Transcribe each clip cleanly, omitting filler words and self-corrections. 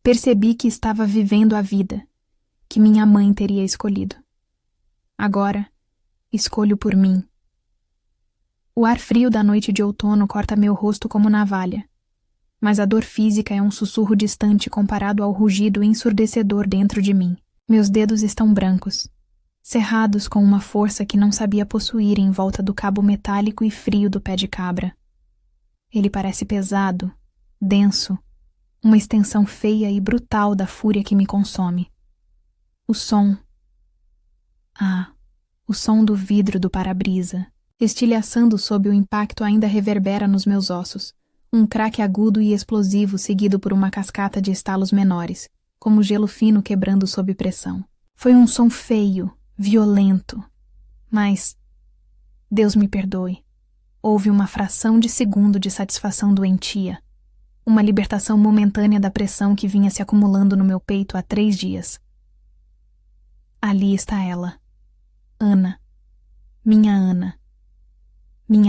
Percebi que estava vivendo a vida que minha mãe teria escolhido. Agora, escolho por mim. O ar frio da noite de outono corta meu rosto como navalha, mas a dor física é um sussurro distante comparado ao rugido ensurdecedor dentro de mim. Meus dedos estão brancos, cerrados com uma força que não sabia possuir em volta do cabo metálico e frio do pé de cabra. Ele parece pesado, denso, uma extensão feia e brutal da fúria que me consome. O som do vidro do para-brisa, estilhaçando sob o impacto, ainda reverbera nos meus ossos. Um craque agudo e explosivo seguido por uma cascata de estalos menores, como gelo fino quebrando sob pressão. Foi um som feio, violento. Mas, Deus me perdoe, houve uma fração de segundo de satisfação doentia. Uma libertação momentânea da pressão que vinha se acumulando no meu peito há 3 dias. Ali está ela. Ana. Minha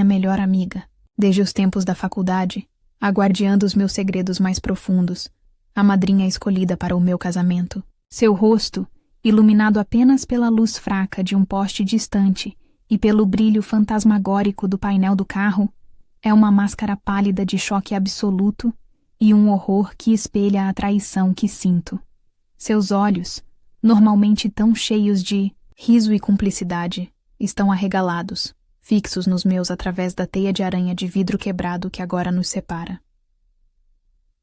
melhor amiga, desde os tempos da faculdade, aguardiando os meus segredos mais profundos, a madrinha escolhida para o meu casamento. Seu rosto, iluminado apenas pela luz fraca de um poste distante e pelo brilho fantasmagórico do painel do carro, é uma máscara pálida de choque absoluto e um horror que espelha a traição que sinto. Seus olhos, normalmente tão cheios de riso e cumplicidade, estão arregalados, fixos nos meus através da teia de aranha de vidro quebrado que agora nos separa.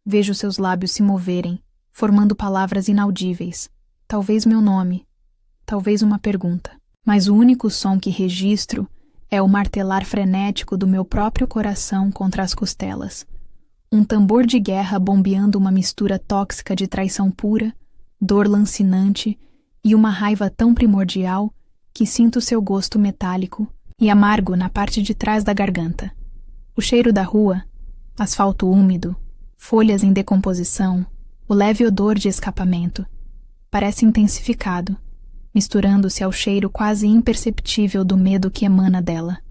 Vejo seus lábios se moverem, formando palavras inaudíveis, talvez meu nome, talvez uma pergunta, mas o único som que registro é o martelar frenético do meu próprio coração contra as costelas, um tambor de guerra bombeando uma mistura tóxica de traição pura, dor lancinante e uma raiva tão primordial que sinto seu gosto metálico e amargo na parte de trás da garganta. O cheiro da rua, asfalto úmido, folhas em decomposição, o leve odor de escapamento, parece intensificado, misturando-se ao cheiro quase imperceptível do medo que emana dela.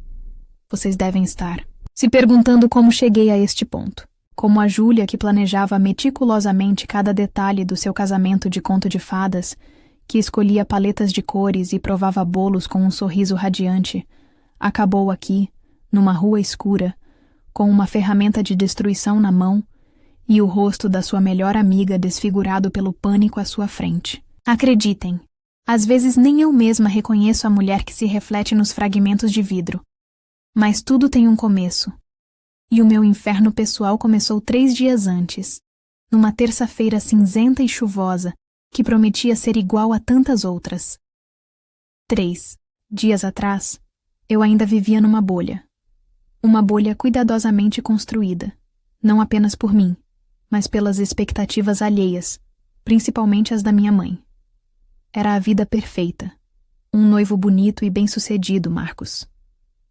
Vocês devem estar se perguntando como cheguei a este ponto. Como a Júlia, que planejava meticulosamente cada detalhe do seu casamento de conto de fadas, que escolhia paletas de cores e provava bolos com um sorriso radiante, acabou aqui, numa rua escura, com uma ferramenta de destruição na mão e o rosto da sua melhor amiga desfigurado pelo pânico à sua frente. Acreditem, às vezes nem eu mesma reconheço a mulher que se reflete nos fragmentos de vidro. Mas tudo tem um começo. E o meu inferno pessoal começou 3 dias antes, numa terça-feira cinzenta e chuvosa, que prometia ser igual a tantas outras. 3 dias atrás, eu ainda vivia numa bolha. Uma bolha cuidadosamente construída, não apenas por mim, mas pelas expectativas alheias, principalmente as da minha mãe. Era a vida perfeita. Um noivo bonito e bem-sucedido, Marcos.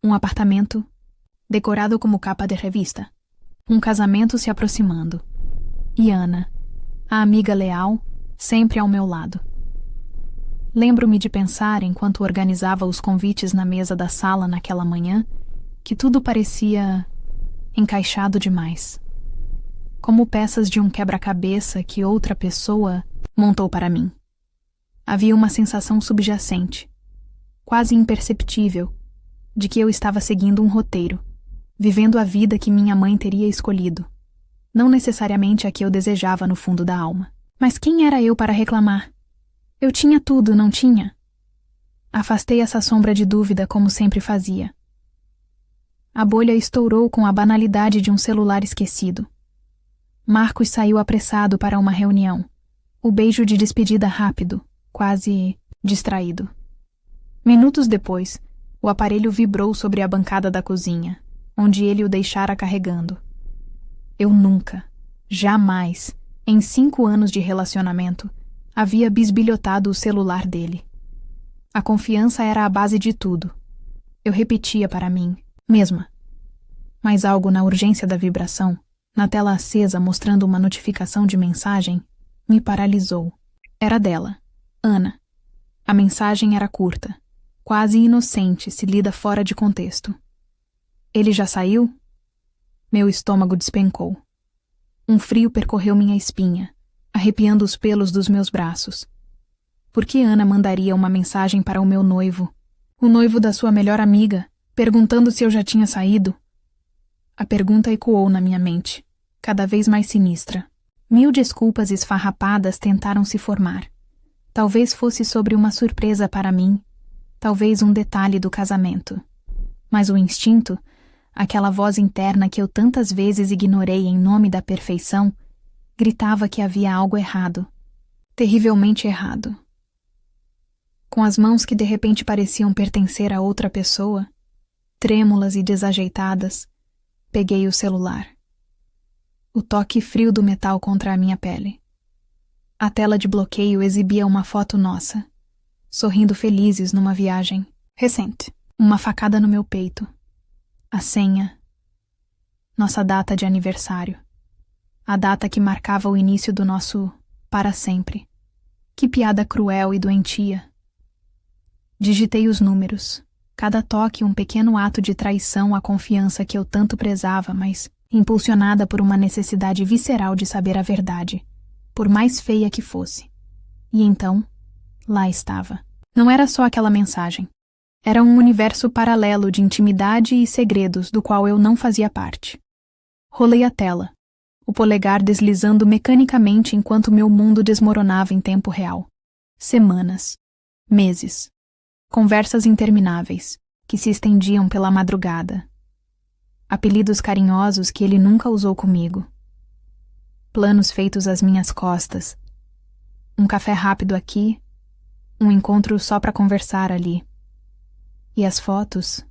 Um apartamento decorado como capa de revista. Um casamento se aproximando. E Ana, a amiga leal, sempre ao meu lado. Lembro-me de pensar, enquanto organizava os convites na mesa da sala naquela manhã, que tudo parecia encaixado demais. Como peças de um quebra-cabeça que outra pessoa montou para mim. Havia uma sensação subjacente, quase imperceptível, de que eu estava seguindo um roteiro, vivendo a vida que minha mãe teria escolhido, não necessariamente a que eu desejava no fundo da alma. Mas quem era eu para reclamar? Eu tinha tudo, não tinha? Afastei essa sombra de dúvida como sempre fazia. A bolha estourou com a banalidade de um celular esquecido. Marcos saiu apressado para uma reunião. O beijo de despedida rápido, quase distraído. Minutos depois, o aparelho vibrou sobre a bancada da cozinha, onde ele o deixara carregando. Eu nunca, jamais, em 5 anos de relacionamento, havia bisbilhotado o celular dele. A confiança era a base de tudo. Eu repetia para mim, mesma. Mas algo na urgência da vibração, na tela acesa mostrando uma notificação de mensagem, me paralisou. Era dela, Ana. A mensagem era curta, quase inocente se lida fora de contexto. Ele já saiu? Meu estômago despencou. Um frio percorreu minha espinha, arrepiando os pelos dos meus braços. Por que Ana mandaria uma mensagem para o meu noivo, o noivo da sua melhor amiga, perguntando se eu já tinha saído? A pergunta ecoou na minha mente, cada vez mais sinistra. 1000 desculpas esfarrapadas tentaram se formar. Talvez fosse sobre uma surpresa para mim, talvez um detalhe do casamento. Mas o instinto, aquela voz interna que eu tantas vezes ignorei em nome da perfeição, gritava que havia algo errado, terrivelmente errado. Com as mãos que de repente pareciam pertencer a outra pessoa, trêmulas e desajeitadas, peguei o celular. O toque frio do metal contra a minha pele. A tela de bloqueio exibia uma foto nossa, sorrindo felizes numa viagem recente. Uma facada no meu peito. A senha. Nossa data de aniversário. A data que marcava o início do nosso para sempre. Que piada cruel e doentia. Digitei os números. Cada toque um pequeno ato de traição à confiança que eu tanto prezava, mas impulsionada por uma necessidade visceral de saber a verdade, por mais feia que fosse. E então, lá estava. Não era só aquela mensagem. Era um universo paralelo de intimidade e segredos do qual eu não fazia parte. Rolei a tela, o polegar deslizando mecanicamente enquanto meu mundo desmoronava em tempo real. Semanas. Meses. Conversas intermináveis, que se estendiam pela madrugada. Apelidos carinhosos que ele nunca usou comigo. Planos feitos às minhas costas. Um café rápido aqui, um encontro só para conversar ali. E as fotos?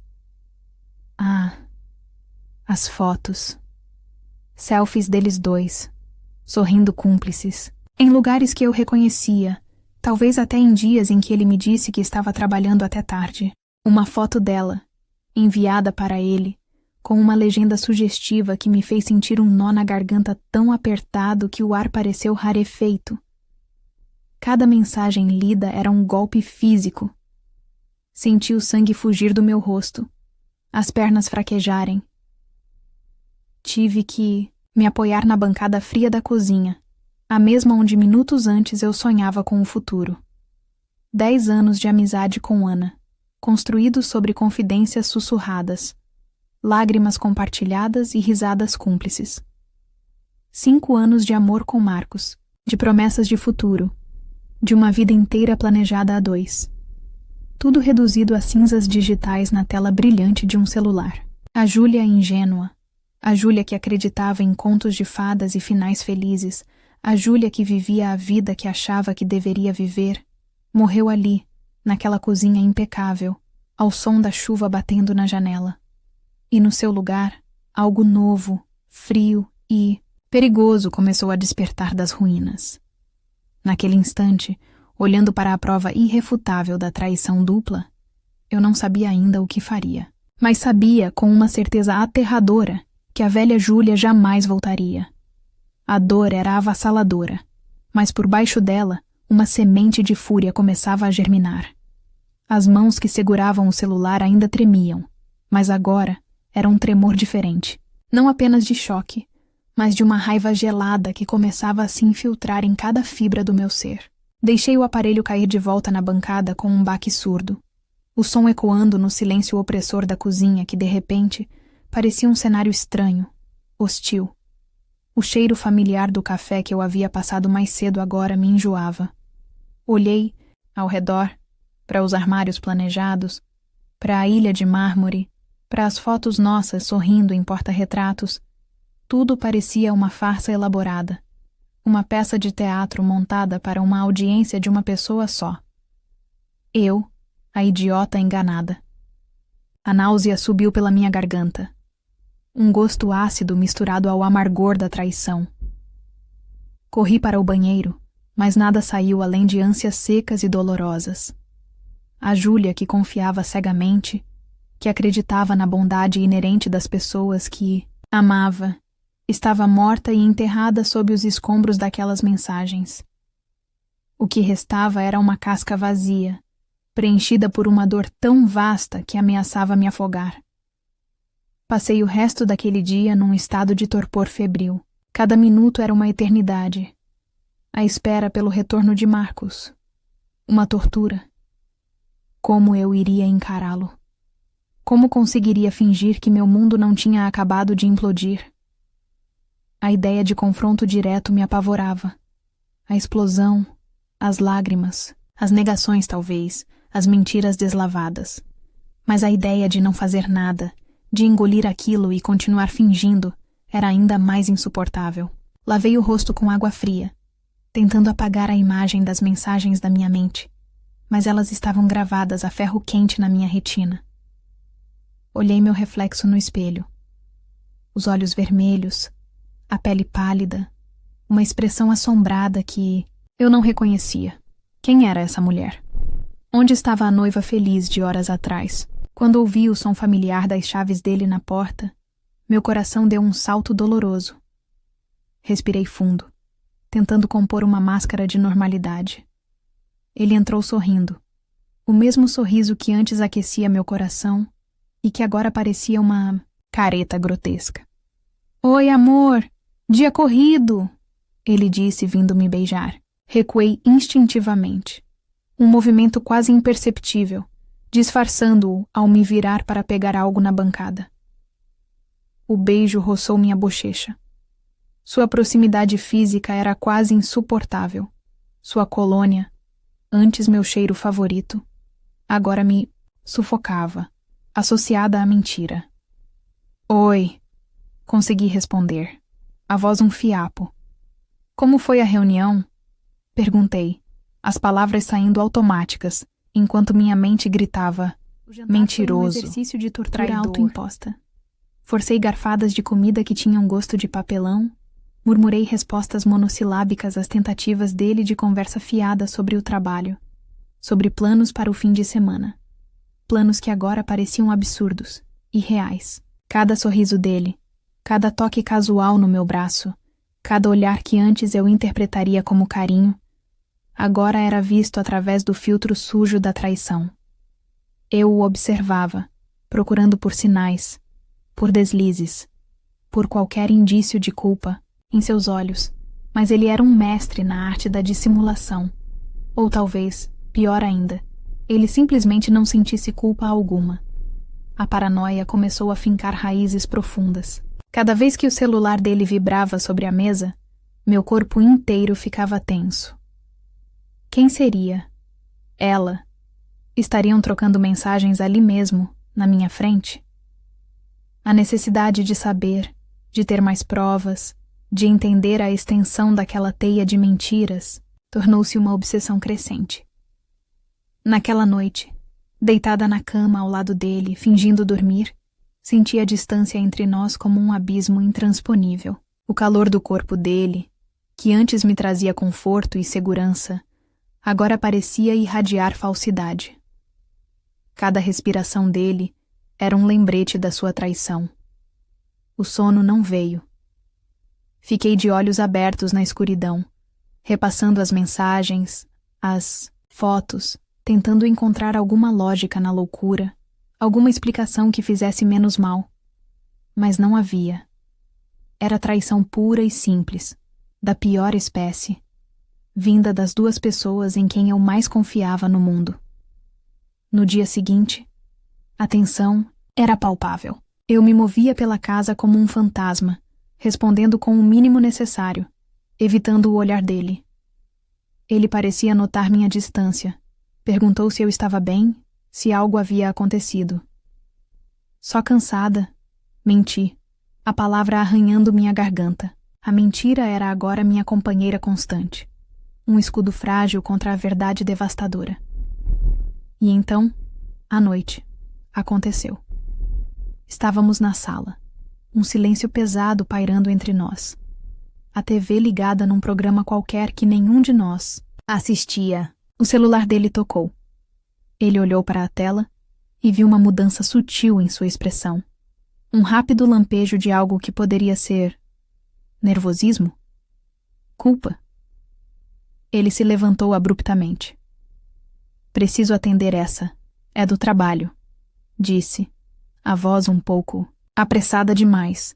Ah, as fotos. Selfies deles dois, sorrindo cúmplices, em lugares que eu reconhecia, talvez até em dias em que ele me disse que estava trabalhando até tarde. Uma foto dela, enviada para ele, com uma legenda sugestiva que me fez sentir um nó na garganta tão apertado que o ar pareceu rarefeito. Cada mensagem lida era um golpe físico. Senti o sangue fugir do meu rosto, as pernas fraquejarem. Tive que me apoiar na bancada fria da cozinha, a mesma onde minutos antes eu sonhava com o futuro. 10 anos de amizade com Ana, construídos sobre confidências sussurradas, lágrimas compartilhadas e risadas cúmplices. 5 anos de amor com Marcos, de promessas de futuro, de uma vida inteira planejada a 2. Tudo reduzido a cinzas digitais na tela brilhante de um celular. A Júlia ingênua, a Júlia que acreditava em contos de fadas e finais felizes, a Júlia que vivia a vida que achava que deveria viver, morreu ali, naquela cozinha impecável, ao som da chuva batendo na janela. E no seu lugar, algo novo, frio e perigoso começou a despertar das ruínas. Naquele instante, olhando para a prova irrefutável da traição dupla, eu não sabia ainda o que faria. Mas sabia, com uma certeza aterradora, que a velha Júlia jamais voltaria. A dor era avassaladora, mas por baixo dela, uma semente de fúria começava a germinar. As mãos que seguravam o celular ainda tremiam, mas agora era um tremor diferente. Não apenas de choque, mas de uma raiva gelada que começava a se infiltrar em cada fibra do meu ser. Deixei o aparelho cair de volta na bancada com um baque surdo. O som ecoando no silêncio opressor da cozinha que, de repente, parecia um cenário estranho, hostil. O cheiro familiar do café que eu havia passado mais cedo agora me enjoava. Olhei, ao redor, para os armários planejados, para a ilha de mármore, para as fotos nossas sorrindo em porta-retratos. Tudo parecia uma farsa elaborada. Uma peça de teatro montada para uma audiência de uma pessoa só. Eu, a idiota enganada. A náusea subiu pela minha garganta. Um gosto ácido misturado ao amargor da traição. Corri para o banheiro, mas nada saiu além de ânsias secas e dolorosas. A Júlia que confiava cegamente, que acreditava na bondade inerente das pessoas que amava, estava morta e enterrada sob os escombros daquelas mensagens. O que restava era uma casca vazia, preenchida por uma dor tão vasta que ameaçava me afogar. Passei o resto daquele dia num estado de torpor febril. Cada minuto era uma eternidade. A espera pelo retorno de Marcos. Uma tortura. Como eu iria encará-lo? Como conseguiria fingir que meu mundo não tinha acabado de implodir? A ideia de confronto direto me apavorava. A explosão, as lágrimas, as negações talvez, as mentiras deslavadas. Mas a ideia de não fazer nada, de engolir aquilo e continuar fingindo, era ainda mais insuportável. Lavei o rosto com água fria, tentando apagar a imagem das mensagens da minha mente, mas elas estavam gravadas a ferro quente na minha retina. Olhei meu reflexo no espelho. Os olhos vermelhos, a pele pálida, uma expressão assombrada que eu não reconhecia. Quem era essa mulher? Onde estava a noiva feliz de horas atrás? Quando ouvi o som familiar das chaves dele na porta, meu coração deu um salto doloroso. Respirei fundo, tentando compor uma máscara de normalidade. Ele entrou sorrindo, o mesmo sorriso que antes aquecia meu coração e que agora parecia uma careta grotesca. Oi, amor! Dia corrido! Ele disse, vindo me beijar. Recuei instintivamente. Um movimento quase imperceptível, disfarçando-o ao me virar para pegar algo na bancada. O beijo roçou minha bochecha. Sua proximidade física era quase insuportável. Sua colônia, antes meu cheiro favorito, agora me sufocava, associada à mentira. Oi, consegui responder, a voz um fiapo. Como foi a reunião? Perguntei, as palavras saindo automáticas, enquanto minha mente gritava, mentiroso, foi um exercício de tortura autoimposta. Forcei garfadas de comida que tinham gosto de papelão, murmurei respostas monossilábicas às tentativas dele de conversa fiada sobre o trabalho, sobre planos para o fim de semana. Planos que agora pareciam absurdos, irreais. Cada sorriso dele, cada toque casual no meu braço, cada olhar que antes eu interpretaria como carinho, agora era visto através do filtro sujo da traição. Eu o observava, procurando por sinais, por deslizes, por qualquer indício de culpa em seus olhos, mas ele era um mestre na arte da dissimulação. Ou talvez, pior ainda, ele simplesmente não sentisse culpa alguma. A paranoia começou a fincar raízes profundas. Cada vez que o celular dele vibrava sobre a mesa, meu corpo inteiro ficava tenso. Quem seria? Ela? Estariam trocando mensagens ali mesmo, na minha frente? A necessidade de saber, de ter mais provas, de entender a extensão daquela teia de mentiras, tornou-se uma obsessão crescente. Naquela noite, deitada na cama ao lado dele, fingindo dormir, senti a distância entre nós como um abismo intransponível. O calor do corpo dele, que antes me trazia conforto e segurança, agora parecia irradiar falsidade. Cada respiração dele era um lembrete da sua traição. O sono não veio. Fiquei de olhos abertos na escuridão, repassando as mensagens, as fotos, tentando encontrar alguma lógica na loucura, alguma explicação que fizesse menos mal. Mas não havia. Era traição pura e simples, da pior espécie, vinda das duas pessoas em quem eu mais confiava no mundo. No dia seguinte, a tensão era palpável. Eu me movia pela casa como um fantasma, respondendo com o mínimo necessário, evitando o olhar dele. Ele parecia notar minha distância. Perguntou se eu estava bem, se algo havia acontecido. Só cansada, menti, a palavra arranhando minha garganta. A mentira era agora minha companheira constante, um escudo frágil contra a verdade devastadora. E então, à noite, aconteceu. Estávamos na sala, um silêncio pesado pairando entre nós. A TV ligada num programa qualquer que nenhum de nós assistia. O celular dele tocou. Ele olhou para a tela e viu uma mudança sutil em sua expressão. Um rápido lampejo de algo que poderia ser nervosismo? Culpa? Ele se levantou abruptamente. Preciso atender essa. É do trabalho, disse, a voz um pouco apressada demais,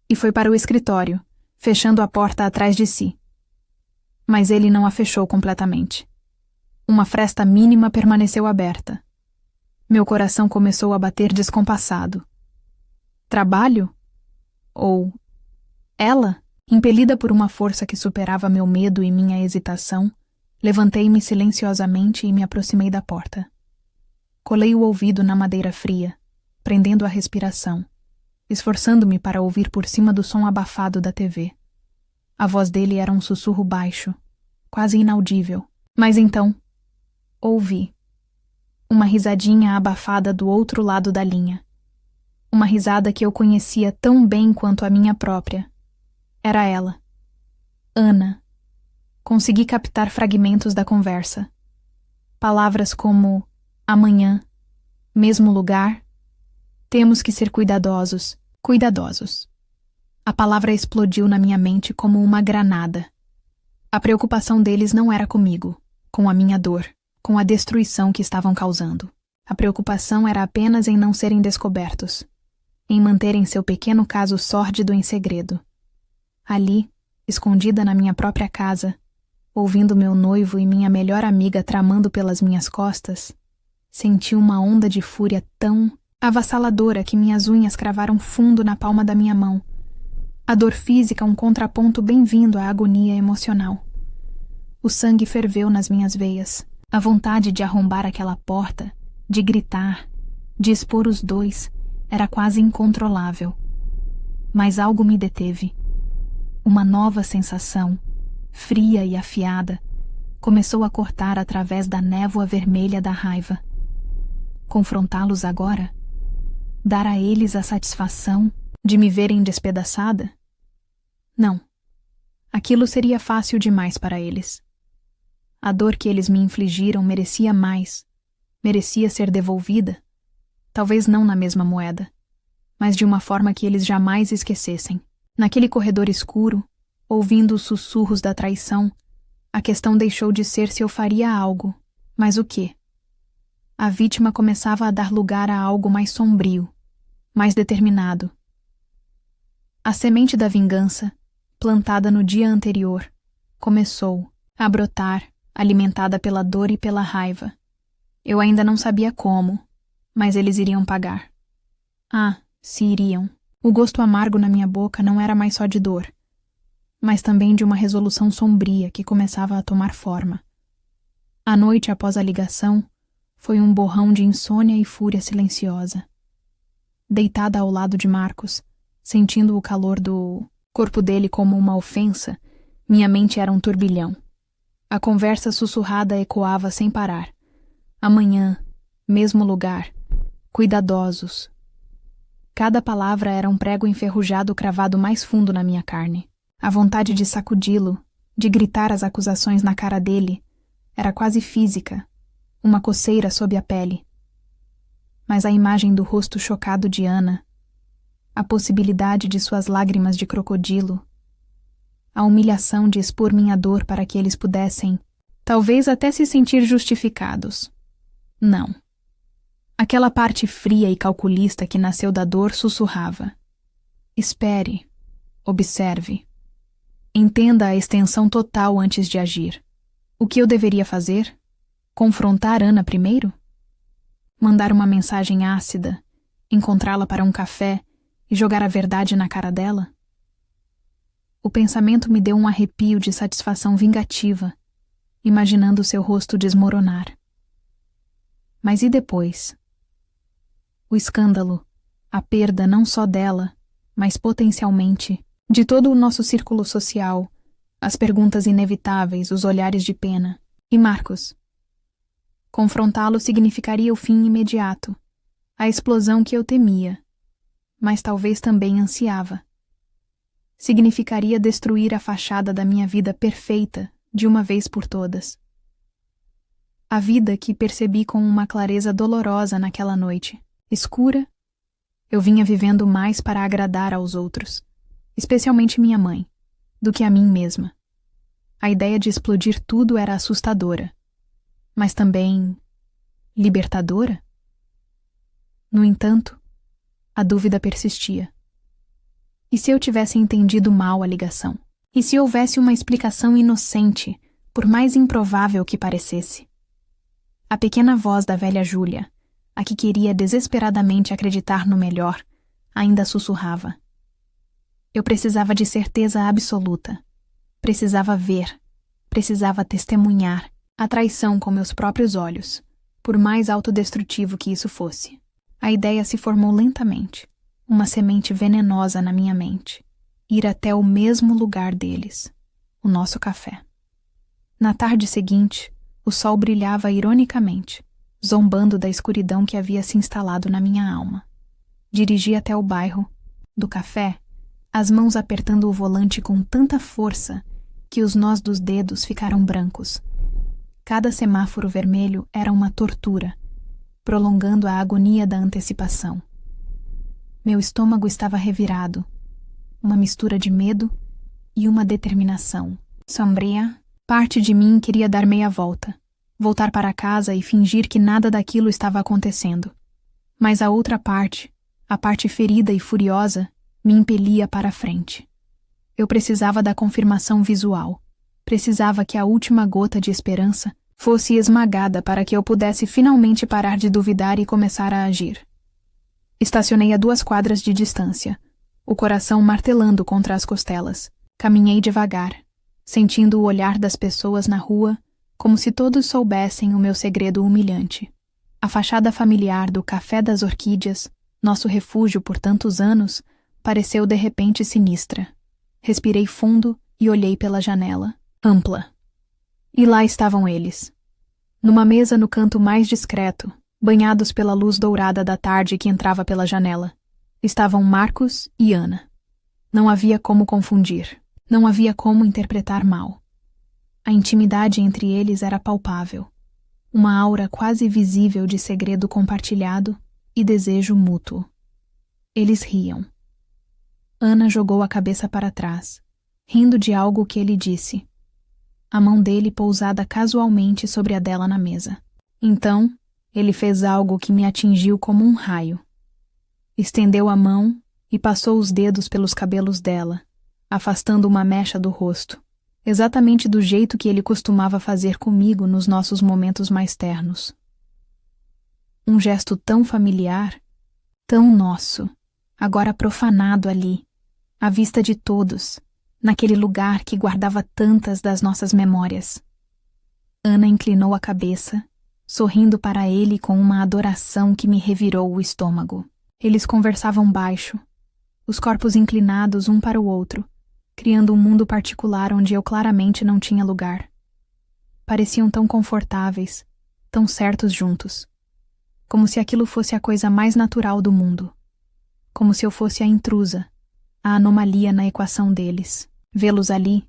e foi para o escritório, fechando a porta atrás de si. mas ele não a fechou completamente. Uma fresta mínima permaneceu aberta. Meu coração começou a bater descompassado. Trabalho? Ou ela? Impelida por uma força que superava meu medo e minha hesitação, levantei-me silenciosamente e me aproximei da porta. Colei o ouvido na madeira fria, prendendo a respiração, esforçando-me para ouvir por cima do som abafado da TV. A voz dele era um sussurro baixo, quase inaudível. Mas então, ouvi. Uma risadinha abafada do outro lado da linha. Uma risada que eu conhecia tão bem quanto a minha própria. Era ela. Ana. Consegui captar fragmentos da conversa. Palavras como amanhã, mesmo lugar, temos que ser cuidadosos, cuidadosos. A palavra explodiu na minha mente como uma granada. A preocupação deles não era comigo, com a minha dor, com a destruição que estavam causando. A preocupação era apenas em não serem descobertos, em manterem seu pequeno caso sórdido em segredo. Ali, escondida na minha própria casa, ouvindo meu noivo e minha melhor amiga tramando pelas minhas costas, senti uma onda de fúria tão avassaladora que minhas unhas cravaram fundo na palma da minha mão. A dor física um contraponto bem-vindo à agonia emocional. O sangue ferveu nas minhas veias. A vontade de arrombar aquela porta, de gritar, de expor os dois, era quase incontrolável. Mas algo me deteve. Uma nova sensação, fria e afiada, começou a cortar através da névoa vermelha da raiva. Confrontá-los agora? Dar a eles a satisfação de me verem despedaçada? Não. Aquilo seria fácil demais para eles. A dor que eles me infligiram merecia mais. Merecia ser devolvida. Talvez não na mesma moeda, mas de uma forma que eles jamais esquecessem. Naquele corredor escuro, ouvindo os sussurros da traição, a questão deixou de ser se eu faria algo. Mas o quê? A vítima começava a dar lugar a algo mais sombrio, mais determinado. A semente da vingança, plantada no dia anterior, começou a brotar, alimentada pela dor e pela raiva. Eu ainda não sabia como, mas eles iriam pagar. Ah, se iriam. O gosto amargo na minha boca não era mais só de dor, mas também de uma resolução sombria que começava a tomar forma. A noite após a ligação foi um borrão de insônia e fúria silenciosa. Deitada ao lado de Marcos, sentindo o calor do corpo dele como uma ofensa, minha mente era um turbilhão. A conversa sussurrada ecoava sem parar. Amanhã, mesmo lugar, cuidadosos. Cada palavra era um prego enferrujado cravado mais fundo na minha carne. A vontade de sacudi-lo, de gritar as acusações na cara dele, era quase física, uma coceira sob a pele. Mas a imagem do rosto chocado de Ana, a possibilidade de suas lágrimas de crocodilo, a humilhação de expor minha dor para que eles pudessem, talvez até se sentir justificados. Não. Aquela parte fria e calculista que nasceu da dor sussurrava. Espere. Observe. Entenda a extensão total antes de agir. O que eu deveria fazer? Confrontar Ana primeiro? Mandar uma mensagem ácida, encontrá-la para um café e jogar a verdade na cara dela? O pensamento me deu um arrepio de satisfação vingativa, imaginando seu rosto desmoronar. Mas e depois? O escândalo, a perda não só dela, mas potencialmente de todo o nosso círculo social, as perguntas inevitáveis, os olhares de pena. E Marcos? Confrontá-lo significaria o fim imediato, a explosão que eu temia, mas talvez também ansiava. Significaria destruir a fachada da minha vida perfeita de uma vez por todas. A vida que percebi com uma clareza dolorosa naquela noite. Escura, eu vinha vivendo mais para agradar aos outros, especialmente minha mãe, do que a mim mesma. A ideia de explodir tudo era assustadora, mas também libertadora? No entanto, a dúvida persistia. E se eu tivesse entendido mal a ligação? E se houvesse uma explicação inocente, por mais improvável que parecesse? A pequena voz da velha Júlia, a que queria desesperadamente acreditar no melhor, ainda sussurrava. Eu precisava de certeza absoluta. Precisava ver, precisava testemunhar a traição com meus próprios olhos, por mais autodestrutivo que isso fosse. A ideia se formou lentamente, uma semente venenosa na minha mente. Ir até o mesmo lugar deles, o nosso café. Na tarde seguinte, o sol brilhava ironicamente, zombando da escuridão que havia se instalado na minha alma. Dirigi até o bairro, do café, as mãos apertando o volante com tanta força que os nós dos dedos ficaram brancos. Cada semáforo vermelho era uma tortura, prolongando a agonia da antecipação. Meu estômago estava revirado, uma mistura de medo e uma determinação sombria. Parte de mim queria dar meia volta, voltar para casa e fingir que nada daquilo estava acontecendo. Mas a outra parte, a parte ferida e furiosa, me impelia para a frente. Eu precisava da confirmação visual. Precisava que a última gota de esperança fosse esmagada para que eu pudesse finalmente parar de duvidar e começar a agir. Estacionei a 2 quadras de distância, o coração martelando contra as costelas. Caminhei devagar, sentindo o olhar das pessoas na rua, como se todos soubessem o meu segredo humilhante. A fachada familiar do Café das Orquídeas, nosso refúgio por tantos anos, pareceu de repente sinistra. Respirei fundo e olhei pela janela, ampla. E lá estavam eles. Numa mesa no canto mais discreto, banhados pela luz dourada da tarde que entrava pela janela, estavam Marcos e Ana. Não havia como confundir. Não havia como interpretar mal. A intimidade entre eles era palpável. Uma aura quase visível de segredo compartilhado e desejo mútuo. Eles riam. Ana jogou a cabeça para trás, rindo de algo que ele disse. A mão dele pousada casualmente sobre a dela na mesa. Então, ele fez algo que me atingiu como um raio. Estendeu a mão e passou os dedos pelos cabelos dela, afastando uma mecha do rosto, exatamente do jeito que ele costumava fazer comigo nos nossos momentos mais ternos. Um gesto tão familiar, tão nosso, agora profanado ali, à vista de todos, naquele lugar que guardava tantas das nossas memórias. Ana inclinou a cabeça, sorrindo para ele com uma adoração que me revirou o estômago. Eles conversavam baixo, os corpos inclinados um para o outro, criando um mundo particular onde eu claramente não tinha lugar. Pareciam tão confortáveis, tão certos juntos, como se aquilo fosse a coisa mais natural do mundo, como se eu fosse a intrusa, a anomalia na equação deles. Vê-los ali,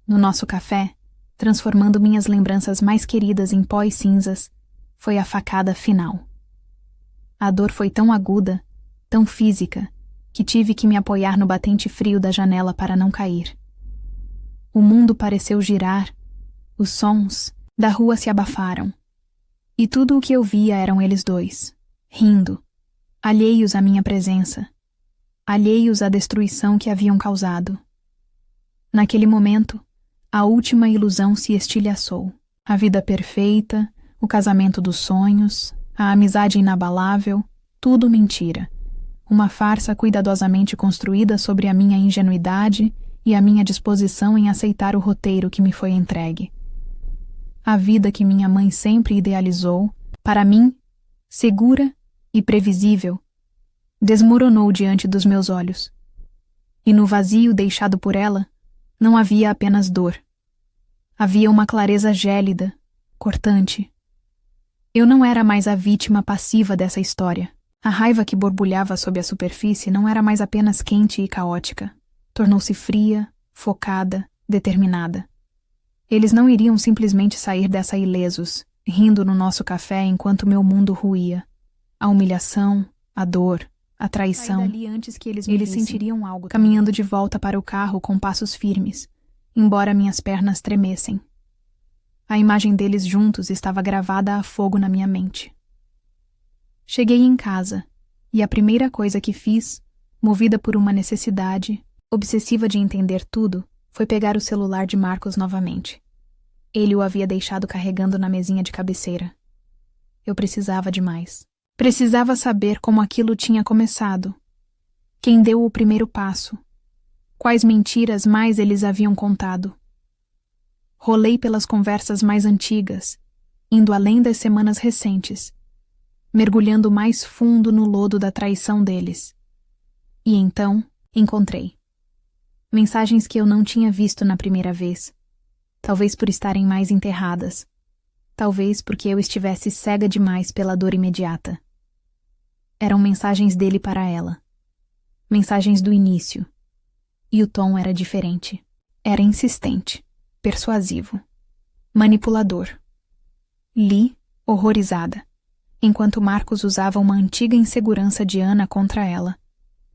no nosso café, transformando minhas lembranças mais queridas em pó e cinzas, foi a facada final. A dor foi tão aguda, tão física, que tive que me apoiar no batente frio da janela para não cair. O mundo pareceu girar, os sons da rua se abafaram, e tudo o que eu via eram eles dois, rindo, alheios à minha presença, alheios à destruição que haviam causado. Naquele momento, a última ilusão se estilhaçou. A vida perfeita, o casamento dos sonhos, a amizade inabalável, tudo mentira. Uma farsa cuidadosamente construída sobre a minha ingenuidade e a minha disposição em aceitar o roteiro que me foi entregue. A vida que minha mãe sempre idealizou, para mim, segura e previsível, desmoronou diante dos meus olhos. E no vazio deixado por ela, não havia apenas dor. Havia uma clareza gélida, cortante. Eu não era mais a vítima passiva dessa história. A raiva que borbulhava sob a superfície não era mais apenas quente e caótica. Tornou-se fria, focada, determinada. Eles não iriam simplesmente sair dessa ilesos, rindo no nosso café enquanto meu mundo ruía. A humilhação, a dor, a traição. Eles sentiriam algo, caminhando de volta para o carro com passos firmes, embora minhas pernas tremessem. A imagem deles juntos estava gravada a fogo na minha mente. Cheguei em casa, e a primeira coisa que fiz, movida por uma necessidade, obsessiva de entender tudo, foi pegar o celular de Marcos novamente. Ele o havia deixado carregando na mesinha de cabeceira. Eu precisava de mais. Precisava saber como aquilo tinha começado. Quem deu o primeiro passo? Quais mentiras mais eles haviam contado? Rolei pelas conversas mais antigas, indo além das semanas recentes, mergulhando mais fundo no lodo da traição deles. E então encontrei. Mensagens que eu não tinha visto na primeira vez. Talvez por estarem mais enterradas. Talvez porque eu estivesse cega demais pela dor imediata. Eram mensagens dele para ela. Mensagens do início. E o tom era diferente. Era insistente, persuasivo, manipulador. Li, horrorizada, enquanto Marcos usava uma antiga insegurança de Ana contra ela.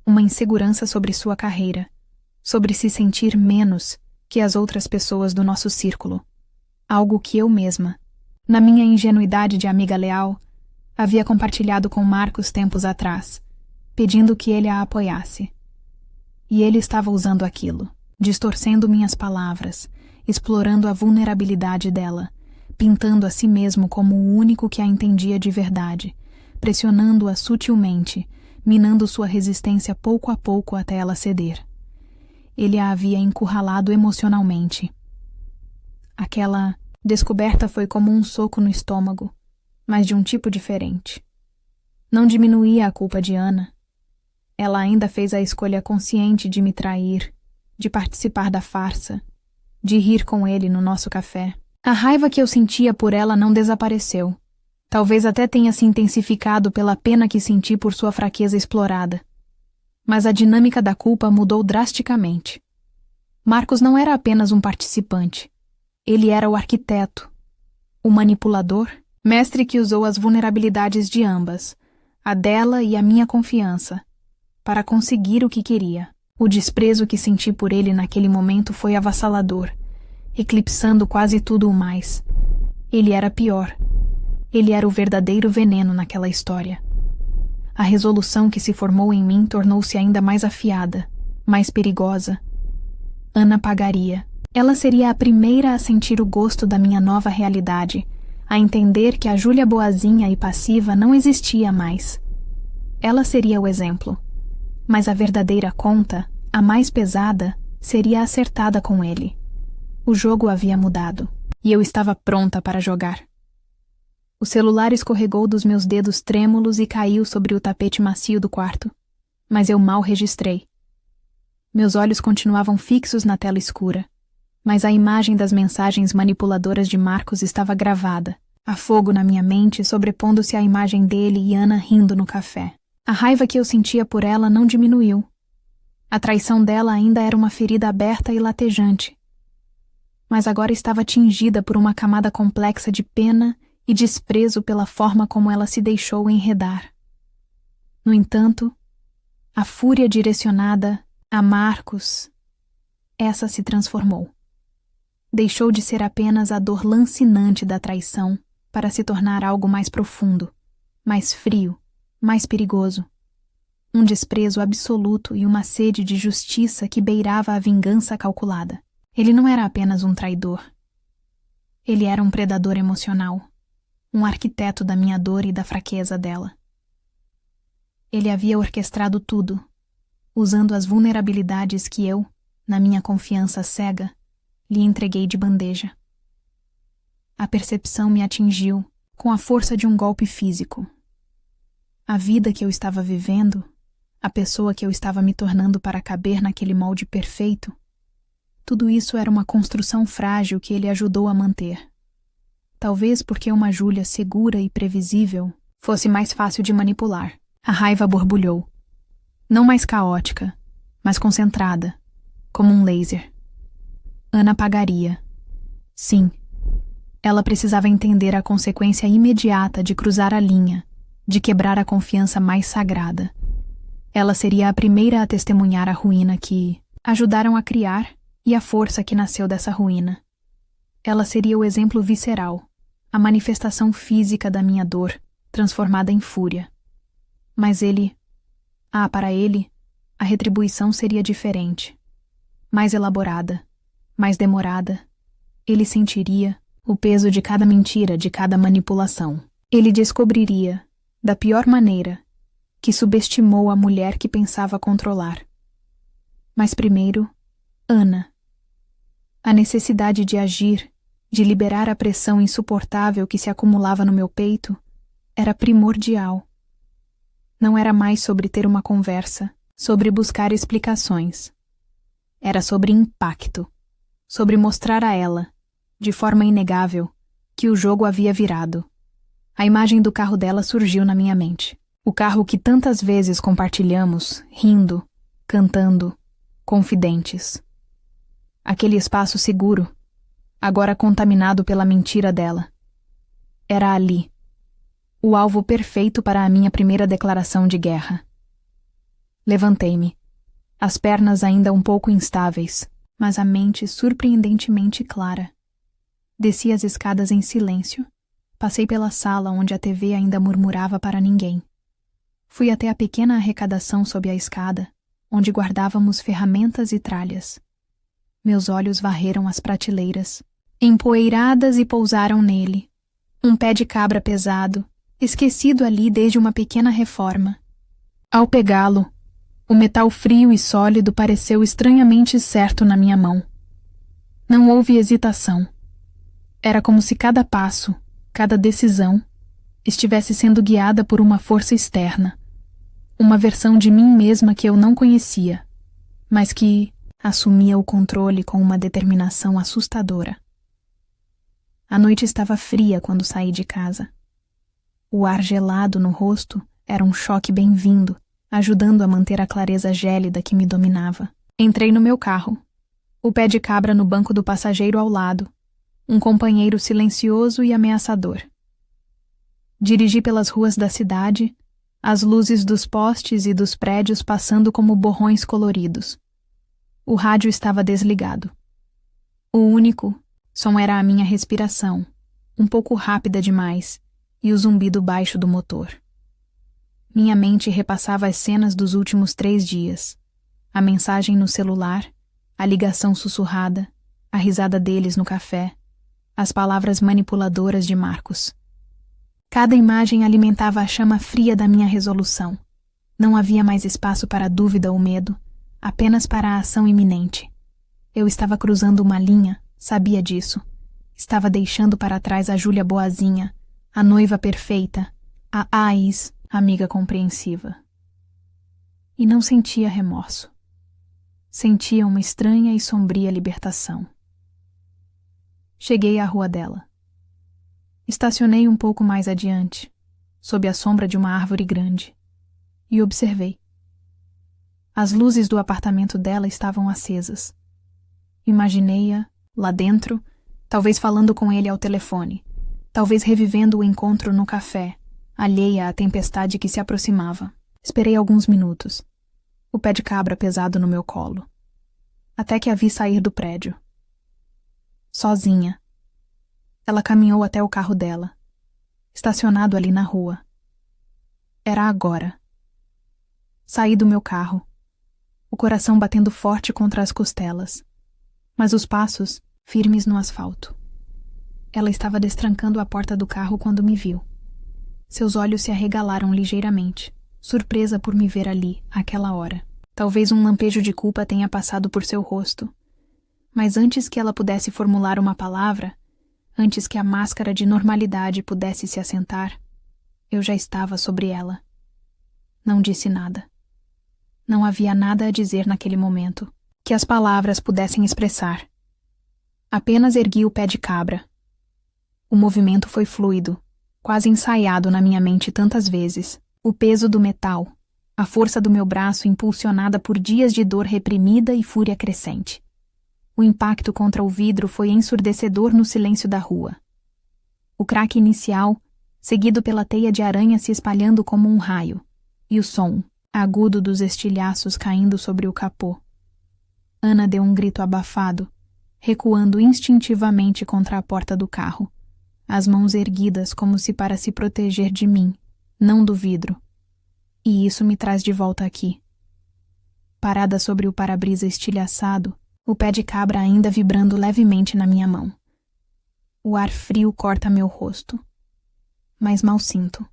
Uma insegurança sobre sua carreira, sobre se sentir menos que as outras pessoas do nosso círculo. Algo que eu mesma, na minha ingenuidade de amiga leal, havia compartilhado com Marcos tempos atrás, pedindo que ele a apoiasse. E ele estava usando aquilo, distorcendo minhas palavras, explorando a vulnerabilidade dela, pintando a si mesmo como o único que a entendia de verdade, pressionando-a sutilmente, minando sua resistência pouco a pouco até ela ceder. Ele a havia encurralado emocionalmente. Aquela descoberta foi como um soco no estômago, mas de um tipo diferente. Não diminuía a culpa de Ana. Ela ainda fez a escolha consciente de me trair, de participar da farsa, de rir com ele no nosso café. A raiva que eu sentia por ela não desapareceu. Talvez até tenha se intensificado pela pena que senti por sua fraqueza explorada. Mas a dinâmica da culpa mudou drasticamente. Marcos não era apenas um participante. Ele era o arquiteto, o manipulador, mestre que usou as vulnerabilidades de ambas, a dela e a minha confiança, para conseguir o que queria. O desprezo que senti por ele naquele momento foi avassalador, eclipsando quase tudo o mais. Ele era pior. Ele era o verdadeiro veneno naquela história. A resolução que se formou em mim tornou-se ainda mais afiada, mais perigosa. Ana pagaria. Ela seria a primeira a sentir o gosto da minha nova realidade, a entender que a Júlia boazinha e passiva não existia mais. Ela seria o exemplo. Mas a verdadeira conta, a mais pesada, seria acertada com ele. O jogo havia mudado, e eu estava pronta para jogar. O celular escorregou dos meus dedos trêmulos e caiu sobre o tapete macio do quarto, mas eu mal registrei. Meus olhos continuavam fixos na tela escura, mas a imagem das mensagens manipuladoras de Marcos estava gravada, a fogo na minha mente, sobrepondo-se à imagem dele e Ana rindo no café. A raiva que eu sentia por ela não diminuiu. A traição dela ainda era uma ferida aberta e latejante. Mas agora estava tingida por uma camada complexa de pena e desprezo pela forma como ela se deixou enredar. No entanto, a fúria direcionada a Marcos, essa se transformou. Deixou de ser apenas a dor lancinante da traição para se tornar algo mais profundo, mais frio, mais perigoso. Um desprezo absoluto e uma sede de justiça que beirava a vingança calculada. Ele não era apenas um traidor. Ele era um predador emocional, um arquiteto da minha dor e da fraqueza dela. Ele havia orquestrado tudo, usando as vulnerabilidades que eu, na minha confiança cega, lhe entreguei de bandeja. A percepção me atingiu com a força de um golpe físico. A vida que eu estava vivendo, a pessoa que eu estava me tornando para caber naquele molde perfeito, tudo isso era uma construção frágil que ele ajudou a manter. Talvez porque uma Júlia segura e previsível fosse mais fácil de manipular. A raiva borbulhou. Não mais caótica, mas concentrada, como um laser. Ana pagaria. Sim. Ela precisava entender a consequência imediata de cruzar a linha, de quebrar a confiança mais sagrada. Ela seria a primeira a testemunhar a ruína que ajudaram a criar e a força que nasceu dessa ruína. Ela seria o exemplo visceral, a manifestação física da minha dor, transformada em fúria. Mas para ele, a retribuição seria diferente, mais elaborada, mais demorada. Ele sentiria o peso de cada mentira, de cada manipulação. Ele descobriria, da pior maneira, que subestimou a mulher que pensava controlar. Mas primeiro, Ana. A necessidade de agir, de liberar a pressão insuportável que se acumulava no meu peito, era primordial. Não era mais sobre ter uma conversa, sobre buscar explicações. Era sobre impacto, sobre mostrar a ela, de forma inegável, que o jogo havia virado. A imagem do carro dela surgiu na minha mente. O carro que tantas vezes compartilhamos, rindo, cantando, confidentes. Aquele espaço seguro, agora contaminado pela mentira dela. Era ali, o alvo perfeito para a minha primeira declaração de guerra. Levantei-me, as pernas ainda um pouco instáveis, mas a mente surpreendentemente clara. Desci as escadas em silêncio. Passei pela sala onde a TV ainda murmurava para ninguém. Fui até a pequena arrecadação sob a escada, onde guardávamos ferramentas e tralhas. Meus olhos varreram as prateleiras, empoeiradas, e pousaram nele. Um pé de cabra pesado, esquecido ali desde uma pequena reforma. Ao pegá-lo, o metal frio e sólido pareceu estranhamente certo na minha mão. Não houve hesitação. Era como se cada passo, cada decisão, estivesse sendo guiada por uma força externa, uma versão de mim mesma que eu não conhecia, mas que assumia o controle com uma determinação assustadora. A noite estava fria quando saí de casa. O ar gelado no rosto era um choque bem-vindo, ajudando a manter a clareza gélida que me dominava. Entrei no meu carro, o pé de cabra no banco do passageiro ao lado, um companheiro silencioso e ameaçador. Dirigi pelas ruas da cidade, as luzes dos postes e dos prédios passando como borrões coloridos. O rádio estava desligado. O único som era a minha respiração, um pouco rápida demais, e o zumbido baixo do motor. Minha mente repassava as cenas dos últimos 3 dias. A mensagem no celular, a ligação sussurrada, a risada deles no café, as palavras manipuladoras de Marcos. Cada imagem alimentava a chama fria da minha resolução. Não havia mais espaço para dúvida ou medo, apenas para a ação iminente. Eu estava cruzando uma linha, sabia disso. Estava deixando para trás a Júlia boazinha, a noiva perfeita, a Ais, amiga compreensiva. E não sentia remorso. Sentia uma estranha e sombria libertação. Cheguei à rua dela. Estacionei um pouco mais adiante, sob a sombra de uma árvore grande, e observei. As luzes do apartamento dela estavam acesas. Imaginei-a, lá dentro, talvez falando com ele ao telefone, talvez revivendo o encontro no café, alheia à tempestade que se aproximava. Esperei alguns minutos, o pé de cabra pesado no meu colo, até que a vi sair do prédio. Sozinha. Ela caminhou até o carro dela, estacionado ali na rua. Era agora. Saí do meu carro, o coração batendo forte contra as costelas, mas os passos firmes no asfalto. Ela estava destrancando a porta do carro quando me viu. Seus olhos se arregalaram ligeiramente, surpresa por me ver ali, àquela hora. Talvez um lampejo de culpa tenha passado por seu rosto, mas antes que ela pudesse formular uma palavra, antes que a máscara de normalidade pudesse se assentar, eu já estava sobre ela. Não disse nada. Não havia nada a dizer naquele momento que as palavras pudessem expressar. Apenas ergui o pé de cabra. O movimento foi fluido, quase ensaiado na minha mente tantas vezes. O peso do metal, a força do meu braço impulsionada por dias de dor reprimida e fúria crescente. O impacto contra o vidro foi ensurdecedor no silêncio da rua. O craque inicial, seguido pela teia de aranha se espalhando como um raio, e o som, agudo dos estilhaços caindo sobre o capô. Ana deu um grito abafado, recuando instintivamente contra a porta do carro, as mãos erguidas como se para se proteger de mim, não do vidro. E isso me traz de volta aqui. Parada sobre o para-brisa estilhaçado, o pé de cabra ainda vibrando levemente na minha mão. O ar frio corta meu rosto, mas mal sinto.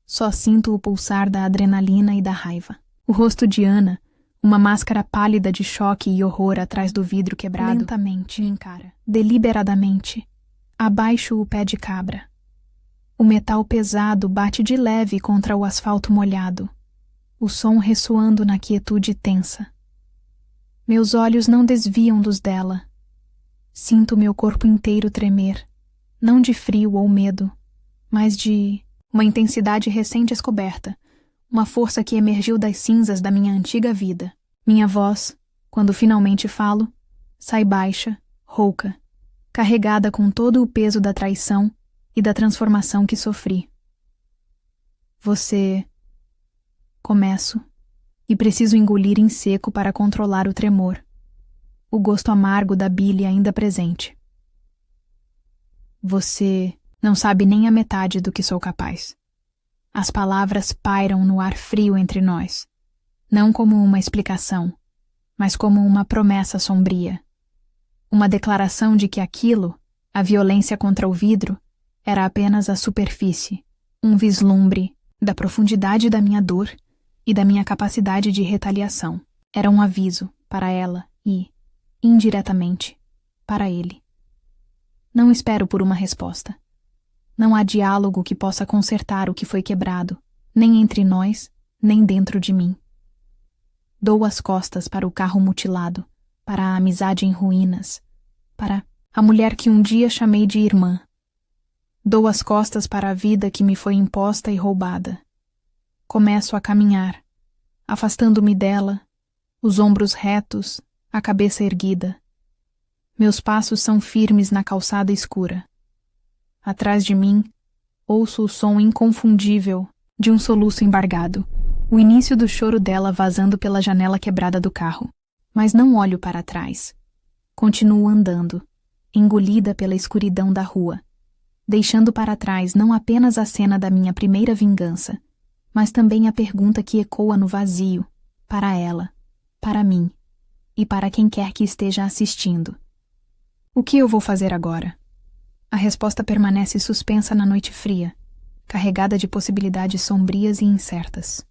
Só sinto o pulsar da adrenalina e da raiva. O rosto de Ana, uma máscara pálida de choque e horror atrás do vidro quebrado, lentamente me encara. Deliberadamente, abaixo o pé de cabra. O metal pesado bate de leve contra o asfalto molhado, o som ressoando na quietude tensa. Meus olhos não desviam dos dela. Sinto meu corpo inteiro tremer, não de frio ou medo, mas de uma intensidade recém-descoberta, uma força que emergiu das cinzas da minha antiga vida. Minha voz, quando finalmente falo, sai baixa, rouca, carregada com todo o peso da traição e da transformação que sofri. Você... Começo, e preciso engolir em seco para controlar o tremor, o gosto amargo da bile ainda presente. Você não sabe nem a metade do que sou capaz. As palavras pairam no ar frio entre nós, não como uma explicação, mas como uma promessa sombria. Uma declaração de que aquilo, a violência contra o vidro, era apenas a superfície, um vislumbre da profundidade da minha dor e da minha capacidade de retaliação. Era um aviso para ela e, indiretamente, para ele. Não espero por uma resposta. Não há diálogo que possa consertar o que foi quebrado, nem entre nós, nem dentro de mim. Dou as costas para o carro mutilado, para a amizade em ruínas, para a mulher que um dia chamei de irmã. Dou as costas para a vida que me foi imposta e roubada. Começo a caminhar, afastando-me dela, os ombros retos, a cabeça erguida. Meus passos são firmes na calçada escura. Atrás de mim, ouço o som inconfundível de um soluço embargado, o início do choro dela vazando pela janela quebrada do carro. Mas não olho para trás. Continuo andando, engolida pela escuridão da rua, deixando para trás não apenas a cena da minha primeira vingança, mas também a pergunta que ecoa no vazio, para ela, para mim e para quem quer que esteja assistindo. O que eu vou fazer agora? A resposta permanece suspensa na noite fria, carregada de possibilidades sombrias e incertas.